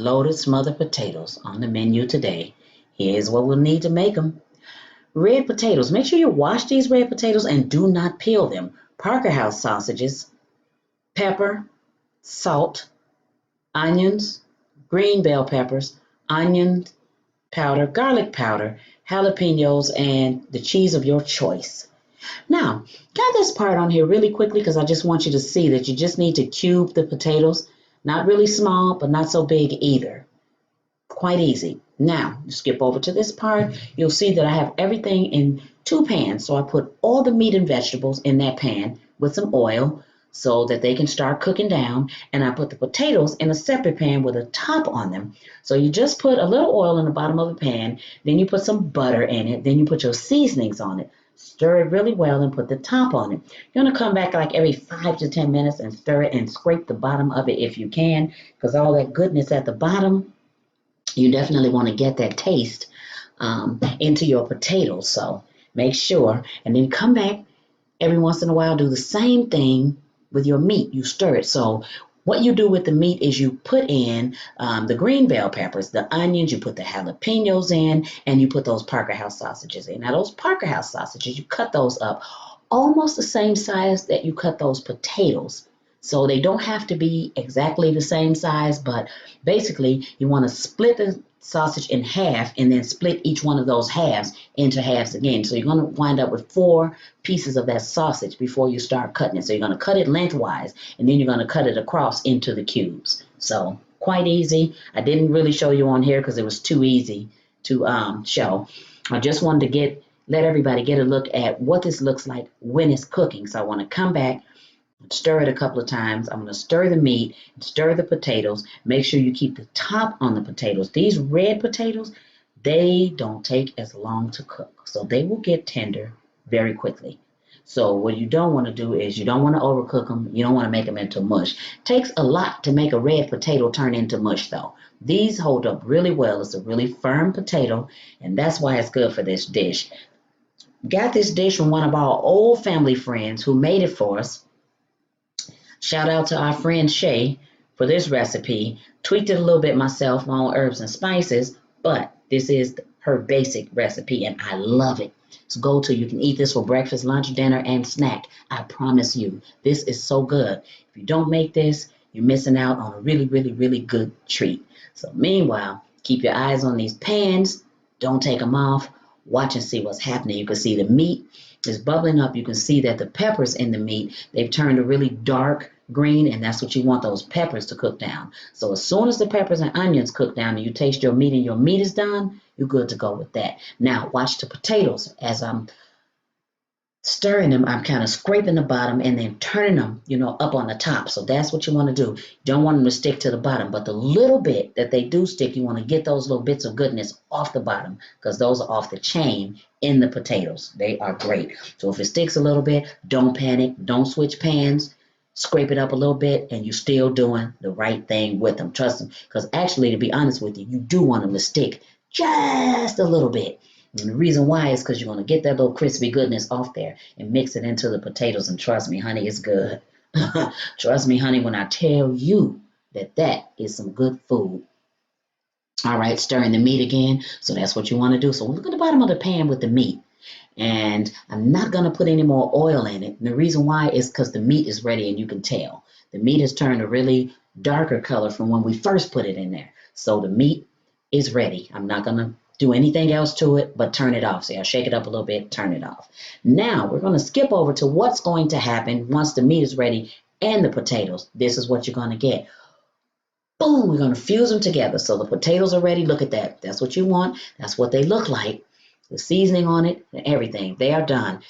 loaded smothered potatoes on the menu today. Here's what we'll need to make them. Red potatoes. Make sure you wash these red potatoes and do not peel them. Parker House sausages, pepper, salt, onions, green bell peppers, onion powder, garlic powder, jalapenos, and the cheese of your choice. Now, got this part on here really quickly because I just want you to see that you just need to cube the potatoes. Not really small, but not so big either. Quite easy. Now, you skip over to this part. You'll see that I have everything in two pans. So I put all the meat and vegetables in that pan with some oil so that they can start cooking down. And I put the potatoes in a separate pan with a top on them. So you just put a little oil in the bottom of the pan. Then you put some butter in it. Then you put your seasonings on it. Stir it really well and put the top on it. You're going to come back like every 5 to 10 minutes and stir it and scrape the bottom of it if you can, because all that goodness at the bottom, you definitely want to get that taste into your potatoes. So make sure, and then come back every once in a while, do the same thing with your meat. You stir it. So what you do with the meat is you put in the green bell peppers, the onions, you put the jalapenos in, and you put those Parker House sausages in. Now, those Parker House sausages, you cut those up almost the same size that you cut those potatoes. So they don't have to be exactly the same size, but basically you want to split the sausage in half and then split each one of those halves into halves again. So you're going to wind up with 4 pieces of that sausage before you start cutting it. So you're going to cut it lengthwise and then you're going to cut it across into the cubes. So quite easy. I didn't really show you on here because it was too easy to show. I just wanted to let everybody get a look at what this looks like when it's cooking. So I want to come back, stir it a couple of times. I'm going to stir the meat, stir the potatoes. Make sure you keep the top on the potatoes. These red potatoes, they don't take as long to cook. So they will get tender very quickly. So what you don't want to do is you don't want to overcook them. You don't want to make them into mush. It takes a lot to make a red potato turn into mush though. These hold up really well. It's a really firm potato, and that's why it's good for this dish. Got this dish from one of our old family friends who made it for us. Shout out to our friend Shay for this recipe. Tweaked it a little bit myself, my own herbs and spices, but this is her basic recipe and I love it. So go to, you can eat this for breakfast, lunch, dinner, and snack. I promise you, this is so good. If you don't make this, you're missing out on a really, really, really good treat. So meanwhile, keep your eyes on these pans. Don't take them off. Watch and see what's happening. You can see the meat is bubbling up. You can see that the peppers in the meat, they've turned a really dark green, and that's what you want those peppers to cook down. So as soon as the peppers and onions cook down and you taste your meat and your meat is done, you're good to go with that. Now watch the potatoes. As I'm stirring them, I'm kind of scraping the bottom and then turning them, up on the top. So that's what you want to do. You don't want them to stick to the bottom, but the little bit that they do stick, you want to get those little bits of goodness off the bottom because those are off the chain in the potatoes. They are great. So if it sticks a little bit, don't panic. Don't switch pans. Scrape it up a little bit and you're still doing the right thing with them. Trust them. Because actually, to be honest with you, you do want them to stick just a little bit. And the reason why is because you want to get that little crispy goodness off there and mix it into the potatoes. And trust me, honey, it's good. Trust me, honey, when I tell you that that is some good food. All right, stirring the meat again. So that's what you want to do. So look at the bottom of the pan with the meat. And I'm not going to put any more oil in it. And the reason why is because the meat is ready and you can tell. The meat has turned a really darker color from when we first put it in there. So the meat is ready. I'm not going to do anything else to it but turn it off. See, I'll shake it up a little bit, turn it off. Now we're going to skip over to what's going to happen once the meat is ready and the potatoes. This is what you're going to get. Boom, we're going to fuse them together. So the potatoes are ready. Look at that. That's what you want. That's what they look like. The seasoning on it and everything. They are done.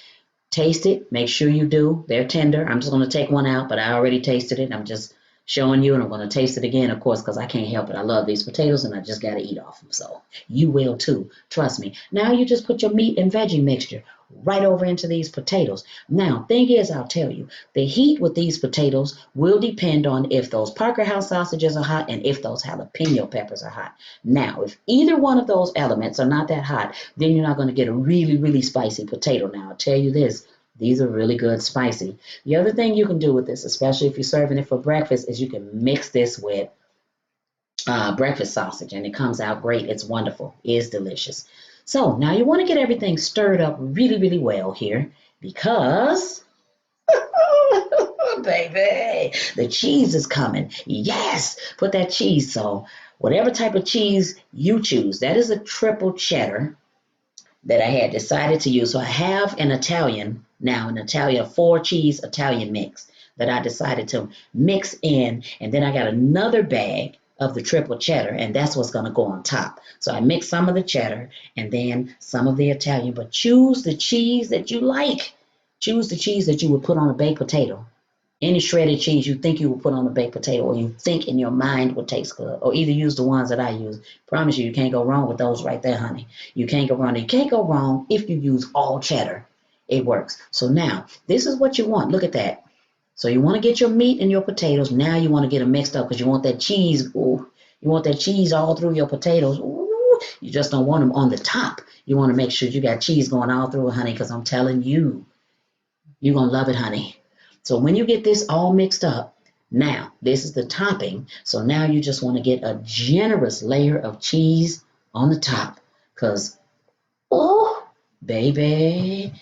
Taste it. Make sure you do. They're tender. I'm just going to take one out, but I already tasted it. I'm just showing you, and I'm going to taste it again, of course, because I can't help it. I love these potatoes, and I just got to eat off them. So you will too. Trust me. Now you just put your meat and veggie mixture right over into these potatoes. Now, thing is, I'll tell you, the heat with these potatoes will depend on if those Parker House sausages are hot and if those jalapeno peppers are hot. Now, if either one of those elements are not that hot, then you're not going to get a really, really spicy potato. Now, I'll tell you this. These are really good spicy. The other thing you can do with this, especially if you're serving it for breakfast, is you can mix this with breakfast sausage, and it comes out great. It's wonderful. It's delicious. So now you want to get everything stirred up really, really well here because, baby, the cheese is coming. Yes, put that cheese. So whatever type of cheese you choose, that is a triple cheddar that I had decided to use. So I have an Italian now, an Italian 4-cheese Italian mix that I decided to mix in, and then I got another bag of the triple cheddar, and that's what's going to go on top. So I mix some of the cheddar and then some of the Italian, but choose the cheese that you like. Choose the cheese that you would put on a baked potato. Any shredded cheese you think you would put on a baked potato, or you think in your mind would taste good, or either use the ones that I use. Promise you, you can't go wrong with those right there, honey. You can't go wrong. You can't go wrong if you use all cheddar. It works. So now, this is what you want. Look at that. So you want to get your meat and your potatoes. Now you want to get them mixed up because you want that cheese. Ooh, you want that cheese all through your potatoes. Ooh, you just don't want them on the top. You want to make sure you got cheese going all through it, honey, because I'm telling you, you're going to love it, honey. So when you get this all mixed up, now this is the topping. So now you just want to get a generous layer of cheese on the top because, oh, baby,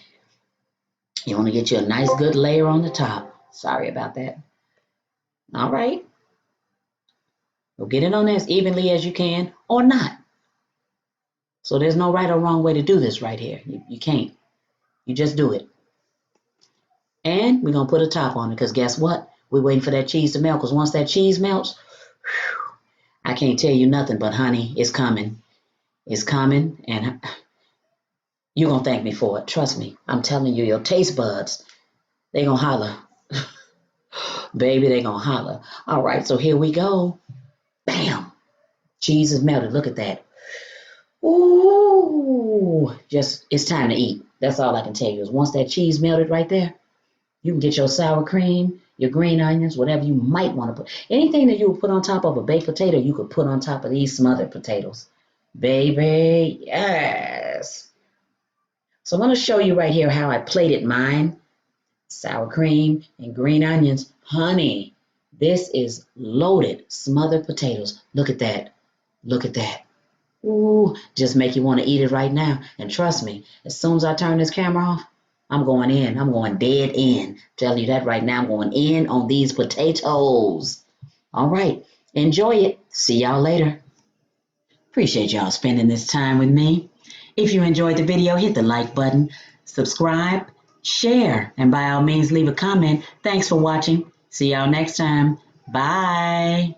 you want to get you a nice good layer on the top. Sorry about that. All right. Well, get it on there as evenly as you can or not. So there's no right or wrong way to do this right here. You can't. You just do it. And we're going to put a top on it because guess what? We're waiting for that cheese to melt because once that cheese melts, whew, I can't tell you nothing, but honey, it's coming. It's coming, and you're going to thank me for it. Trust me. I'm telling you, your taste buds, they going to holler. Baby, they going to holler. All right, so here we go. Bam. Cheese is melted. Look at that. Ooh. Just, it's time to eat. That's all I can tell you is once that cheese melted right there, you can get your sour cream, your green onions, whatever you might want to put. Anything that you would put on top of a baked potato, you could put on top of these smothered potatoes. Baby, yes. So I'm going to show you right here how I plated mine. Sour cream and green onions. Honey, this is loaded smothered potatoes. Look at that. Look at that. Ooh, just make you want to eat it right now. And trust me, as soon as I turn this camera off, I'm going in. I'm going dead in. I'm telling you that right now. I'm going in on these potatoes. All right. Enjoy it. See y'all later. Appreciate y'all spending this time with me. If you enjoyed the video, hit the like button, subscribe, share, and by all means, leave a comment. Thanks for watching. See y'all next time. Bye.